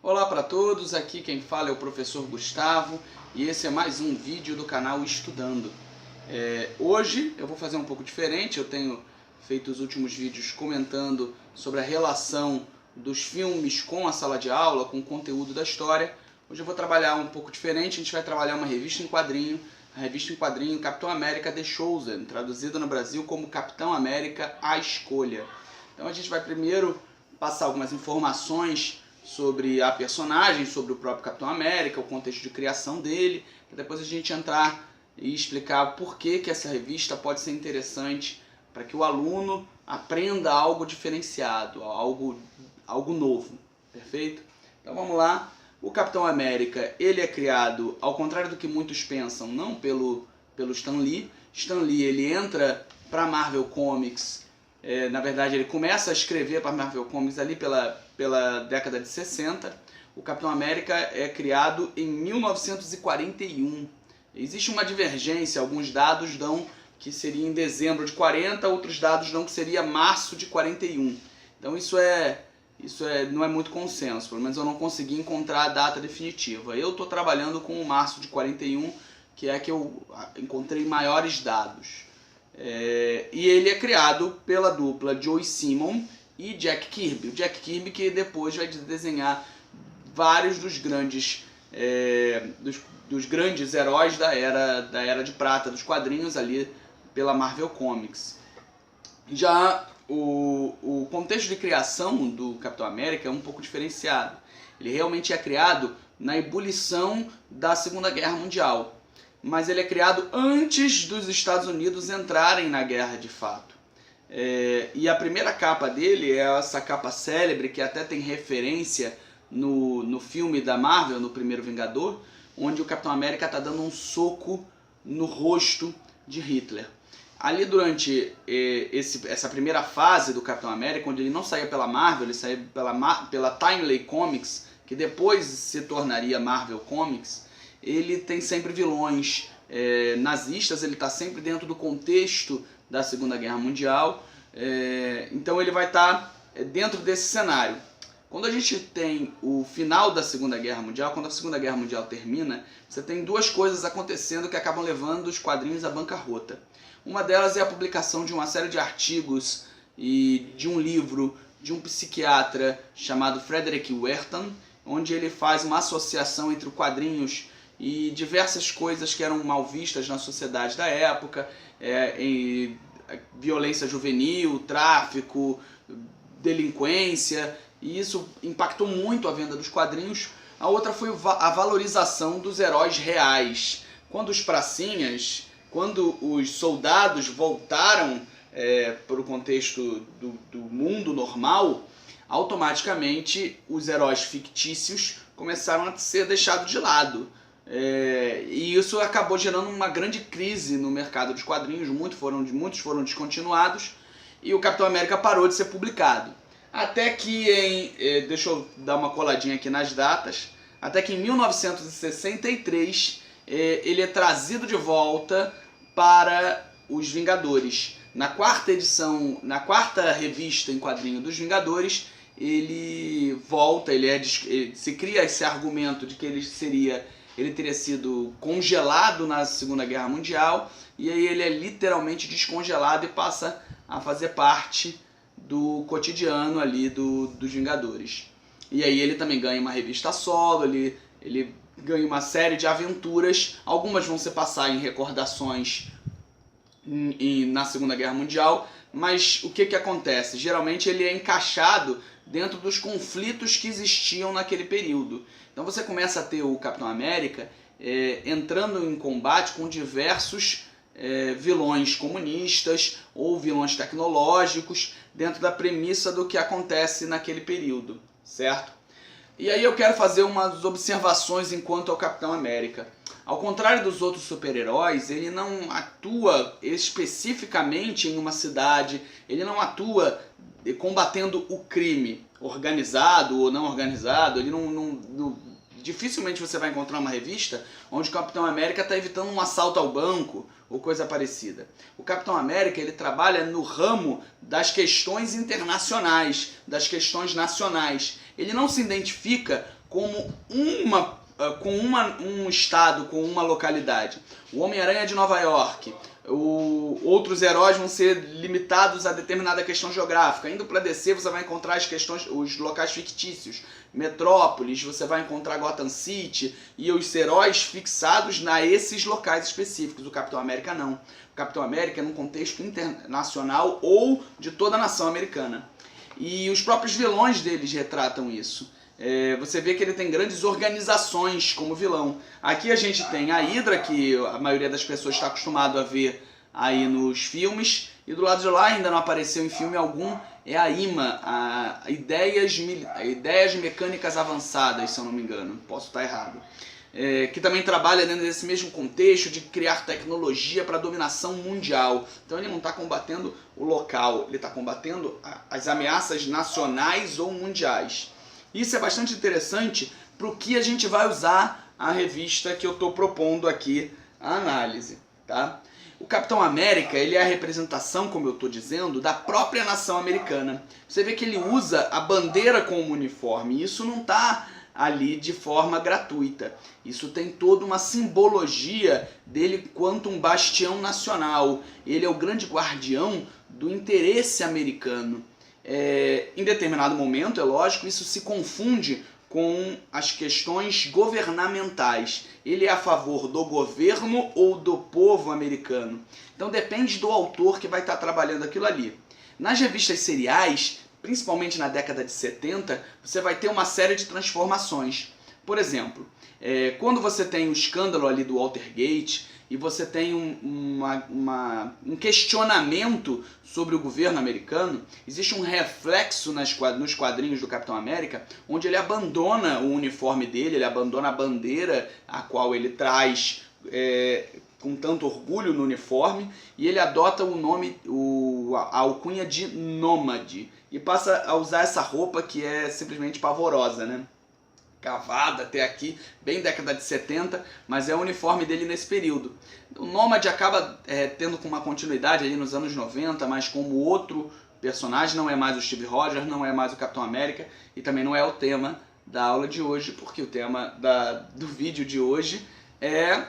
Olá para todos, aqui quem fala é o professor Gustavo e esse é mais um vídeo do canal Estudando. Hoje eu vou fazer um pouco diferente, eu tenho feito os últimos vídeos comentando sobre a relação dos filmes com a sala de aula, com o conteúdo da história. Hoje eu vou trabalhar um pouco diferente, a gente vai trabalhar uma revista em quadrinho, a revista em quadrinho Capitão América The Chosen, traduzida no Brasil como Capitão América A Escolha. Então a gente vai primeiro passar algumas informações sobre a personagem, sobre o próprio Capitão América, o contexto de criação dele, para depois a gente entrar e explicar por que essa revista pode ser interessante para que o aluno aprenda algo diferenciado, algo novo, perfeito? Então vamos lá. O Capitão América, ele é criado, ao contrário do que muitos pensam, não pelo Stan Lee. Stan Lee, ele entra para a Marvel Comics, na verdade ele começa a escrever para a Marvel Comics ali pela década de 60. O Capitão América é criado em 1941. Existe uma divergência, alguns dados dão que seria em dezembro de 40, outros dados dão que seria março de 41. Então isso não é muito consenso, pelo menos eu não consegui encontrar a data definitiva. Eu estou trabalhando com o março de 41, que é que eu encontrei maiores dados. E ele é criado pela dupla Joe Simon e Jack Kirby. O Jack Kirby que depois vai desenhar vários dos grandes heróis da era de prata dos quadrinhos ali pela Marvel Comics. Já o contexto de criação do Capitão América é um pouco diferenciado. Ele realmente é criado na ebulição da Segunda Guerra Mundial, mas ele é criado antes dos Estados Unidos entrarem na guerra de fato. E a primeira capa dele é essa capa célebre que até tem referência no filme da Marvel, no primeiro Vingador, onde o Capitão América está dando um soco no rosto de Hitler. Ali durante essa primeira fase do Capitão América, onde ele não saía pela Marvel, ele saía pela Timely Comics, que depois se tornaria Marvel Comics, ele tem sempre vilões nazistas, ele está sempre dentro do contexto da Segunda Guerra Mundial, então ele vai estar dentro desse cenário. Quando a gente tem o final da Segunda Guerra Mundial, quando a Segunda Guerra Mundial termina, você tem duas coisas acontecendo que acabam levando os quadrinhos à bancarrota. Uma delas é a publicação de uma série de artigos e de um livro de um psiquiatra chamado Frederick Wertham, onde ele faz uma associação entre quadrinhos e diversas coisas que eram mal vistas na sociedade da época, violência juvenil, tráfico, delinquência, e isso impactou muito a venda dos quadrinhos. A outra foi a valorização dos heróis reais. Quando os soldados voltaram para o contexto do mundo normal, automaticamente os heróis fictícios começaram a ser deixados de lado. E isso acabou gerando uma grande crise no mercado dos quadrinhos, muitos foram descontinuados e o Capitão América parou de ser publicado. Até que deixa eu dar uma coladinha aqui nas datas, até que em 1963 ele é trazido de volta para os Vingadores. Na quarta revista em quadrinho dos Vingadores, ele volta, se cria esse argumento de que ele teria sido congelado na Segunda Guerra Mundial, e aí ele é literalmente descongelado e passa a fazer parte do cotidiano ali dos Vingadores. E aí ele também ganha uma revista solo, ele ganha uma série de aventuras, algumas vão se passar em recordações na Segunda Guerra Mundial, mas o que acontece? Geralmente ele é encaixado dentro dos conflitos que existiam naquele período. Então você começa a ter o Capitão América entrando em combate com diversos vilões comunistas ou vilões tecnológicos dentro da premissa do que acontece naquele período, certo? E aí eu quero fazer umas observações enquanto ao Capitão América. Ao contrário dos outros super-heróis, ele não atua especificamente em uma cidade, ele não atua combatendo o crime, organizado ou não organizado. Ele dificilmente você vai encontrar uma revista onde o Capitão América está evitando um assalto ao banco ou coisa parecida. O Capitão América ele trabalha no ramo das questões internacionais, das questões nacionais. Ele não se identifica um estado, com uma localidade. O Homem-Aranha de Nova York. Outros heróis vão ser limitados a determinada questão geográfica. Indo para DC, você vai encontrar os locais fictícios. Metrópolis, você vai encontrar Gotham City e os heróis fixados esses locais específicos. O Capitão América não. O Capitão América é num contexto internacional ou de toda a nação americana. E os próprios vilões deles retratam isso. Você vê que ele tem grandes organizações como vilão. Aqui a gente tem a Hydra, que a maioria das pessoas está acostumado a ver aí nos filmes, e do lado de lá ainda não apareceu em filme algum, é a IMA, a Ideias Mecânicas Avançadas, se eu não me engano, posso estar errado. Que também trabalha dentro desse mesmo contexto de criar tecnologia para dominação mundial. Então ele não está combatendo o local, ele está combatendo as ameaças nacionais ou mundiais. Isso é bastante interessante para o que a gente vai usar a revista que eu estou propondo aqui a análise. Tá? O Capitão América ele é a representação, como eu estou dizendo, da própria nação americana. Você vê que ele usa a bandeira como uniforme. Isso não está ali de forma gratuita. Isso tem toda uma simbologia dele quanto um bastião nacional. Ele é o grande guardião do interesse americano. Em determinado momento, é lógico, isso se confunde com as questões governamentais. Ele é a favor do governo ou do povo americano. Então depende do autor que vai estar trabalhando aquilo ali. Nas revistas seriais, principalmente na década de 70, você vai ter uma série de transformações. Por exemplo, quando você tem o escândalo ali do Watergate e você tem um questionamento sobre o governo americano, existe um reflexo nos quadrinhos do Capitão América, onde ele abandona o uniforme dele, ele abandona a bandeira a qual ele traz com tanto orgulho no uniforme, e ele adota o nome, a alcunha de nômade, e passa a usar essa roupa que é simplesmente pavorosa, né? Cavada até aqui, bem década de 70, mas é o uniforme dele nesse período. O Nômade acaba tendo uma continuidade ali nos anos 90, mas como outro personagem, não é mais o Steve Rogers, não é mais o Capitão América, e também não é o tema da aula de hoje, porque o tema do vídeo de hoje é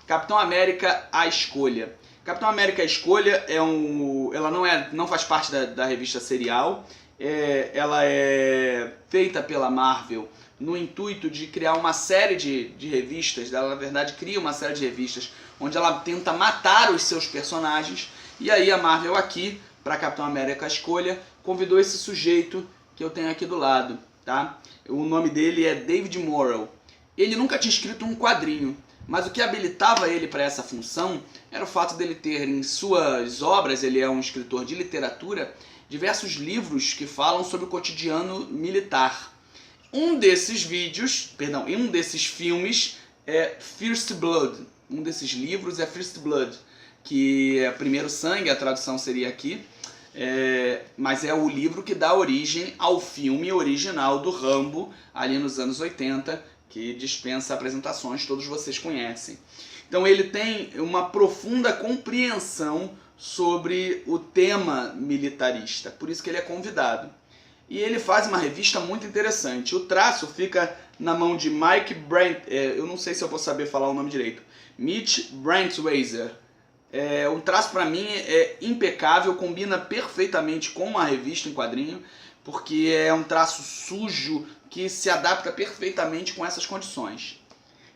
Capitão América, a Escolha. Capitão América, a Escolha ela não faz parte da revista serial, ela é feita pela Marvel no intuito de criar uma série de revistas. Ela, na verdade, cria uma série de revistas onde ela tenta matar os seus personagens, e aí a Marvel aqui, para Capitão América a Escolha, convidou esse sujeito que eu tenho aqui do lado. Tá? O nome dele é David Morrell. Ele nunca tinha escrito um quadrinho, mas o que habilitava ele para essa função era o fato dele ter em suas obras, ele é um escritor de literatura, diversos livros que falam sobre o cotidiano militar. Um desses filmes é First Blood. Um desses livros é First Blood, que é Primeiro Sangue, a tradução seria aqui, mas é o livro que dá origem ao filme original do Rambo, ali nos anos 80, que dispensa apresentações, todos vocês conhecem. Então ele tem uma profunda compreensão sobre o tema militarista, por isso que ele é convidado. E ele faz uma revista muito interessante. O traço fica na mão de Mike Brent, eu não sei se eu vou saber falar o nome direito, Mitch Brentweiser. O traço para mim é impecável, combina perfeitamente com uma revista em quadrinho, porque é um traço sujo que se adapta perfeitamente com essas condições.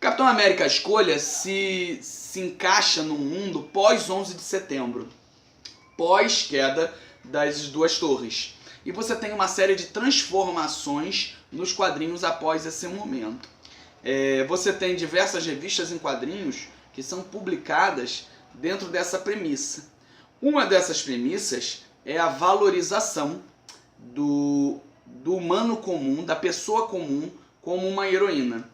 Capitão América a Escolha se encaixa num mundo pós 11 de setembro, pós queda das duas torres. E você tem uma série de transformações nos quadrinhos após esse momento. Você tem diversas revistas em quadrinhos que são publicadas dentro dessa premissa. Uma dessas premissas é a valorização do humano comum, da pessoa comum, como uma heroína.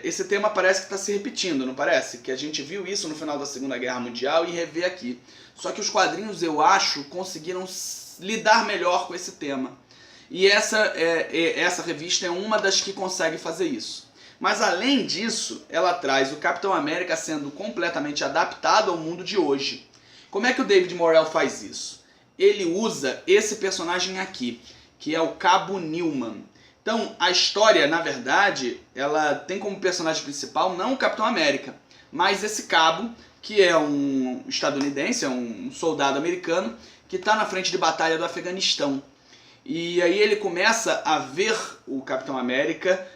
Esse tema parece que está se repetindo, não parece? Que a gente viu isso no final da Segunda Guerra Mundial e revê aqui. Só que os quadrinhos, eu acho, conseguiram lidar melhor com esse tema. E essa revista é uma das que consegue fazer isso. Mas além disso, ela traz o Capitão América sendo completamente adaptado ao mundo de hoje. Como é que o David Morrell faz isso? Ele usa esse personagem aqui, que é o Cabo Newman. Então, a história, na verdade, ela tem como personagem principal não o Capitão América, mas esse cabo, que é um estadunidense, é um soldado americano, que está na frente de batalha do Afeganistão. E aí ele começa a ver o Capitão América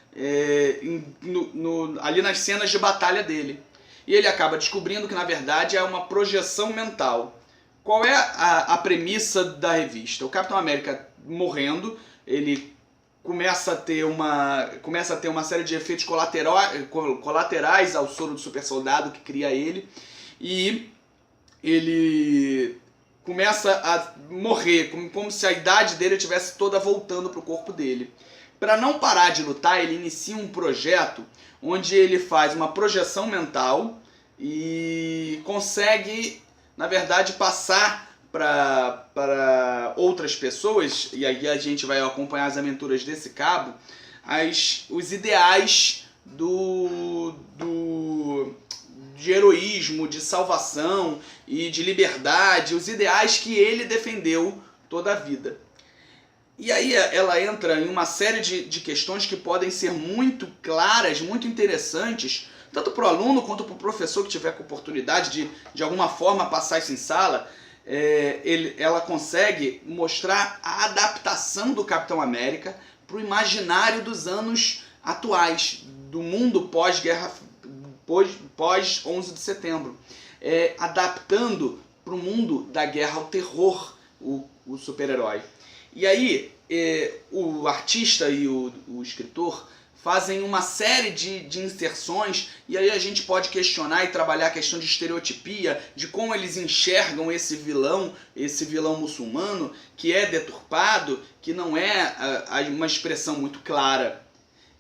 ali nas cenas de batalha dele. E ele acaba descobrindo que, na verdade, é uma projeção mental. Qual é a premissa da revista? O Capitão América morrendo, ele começa a ter uma série de efeitos colaterais ao soro do super soldado que cria ele, e ele começa a morrer, como se a idade dele estivesse toda voltando para o corpo dele. Para não parar de lutar, ele inicia um projeto onde ele faz uma projeção mental e consegue, na verdade, passar para outras pessoas, e aí a gente vai acompanhar as aventuras desse cabo, os ideais de heroísmo, de salvação e de liberdade, os ideais que ele defendeu toda a vida. E aí ela entra em uma série de questões que podem ser muito claras, muito interessantes, tanto para o aluno quanto para o professor que tiver com oportunidade de alguma forma passar isso em sala. Ela consegue mostrar a adaptação do Capitão América para o imaginário dos anos atuais, do mundo pós-guerra, pós-11 de setembro, adaptando para o mundo da guerra ao terror o super-herói. E aí o artista e o escritor fazem uma série de inserções, e aí a gente pode questionar e trabalhar a questão de estereotipia, de como eles enxergam esse vilão muçulmano, que é deturpado, que não é uma expressão muito clara.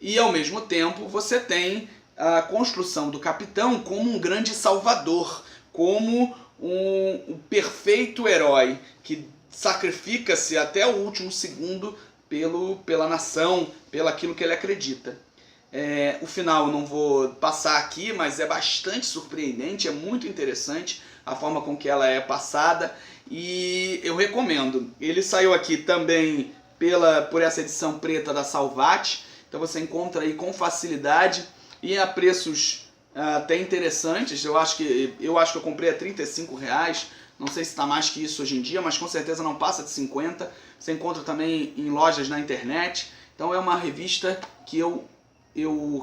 E ao mesmo tempo você tem a construção do capitão como um grande salvador, como um perfeito herói que sacrifica-se até o último segundo pela nação, pelo aquilo que ele acredita. O final eu não vou passar aqui, mas é bastante surpreendente, é muito interessante a forma com que ela é passada, e eu recomendo. Ele saiu aqui também por essa edição preta da Salvat, então você encontra aí com facilidade e a preços até interessantes. Eu acho que eu comprei a R$35, não sei se está mais que isso hoje em dia, mas com certeza não passa de 50. Você encontra também em lojas na internet. Então é uma revista que eu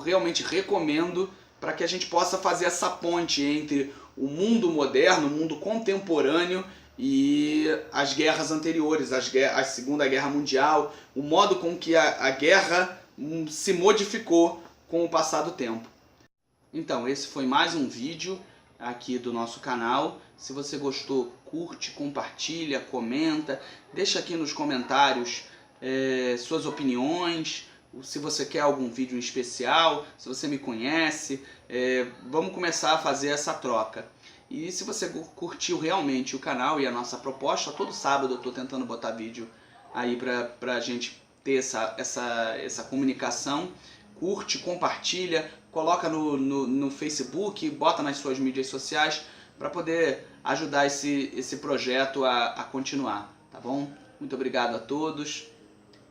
realmente recomendo para que a gente possa fazer essa ponte entre o mundo moderno, o mundo contemporâneo e as guerras anteriores, a Segunda Guerra Mundial, o modo com que a guerra se modificou com o passar do tempo. Então, esse foi mais um vídeo aqui do nosso canal. Se você gostou, curte, compartilha, comenta, deixa aqui nos comentários suas opiniões, se você quer algum vídeo em especial, se você me conhece, vamos começar a fazer essa troca. E se você curtiu realmente o canal e a nossa proposta, todo sábado eu estou tentando botar vídeo aí pra gente ter essa comunicação. Curte, compartilha, coloca no Facebook, bota nas suas mídias sociais para poder ajudar esse projeto a continuar, tá bom? Muito obrigado a todos,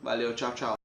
valeu, tchau, tchau.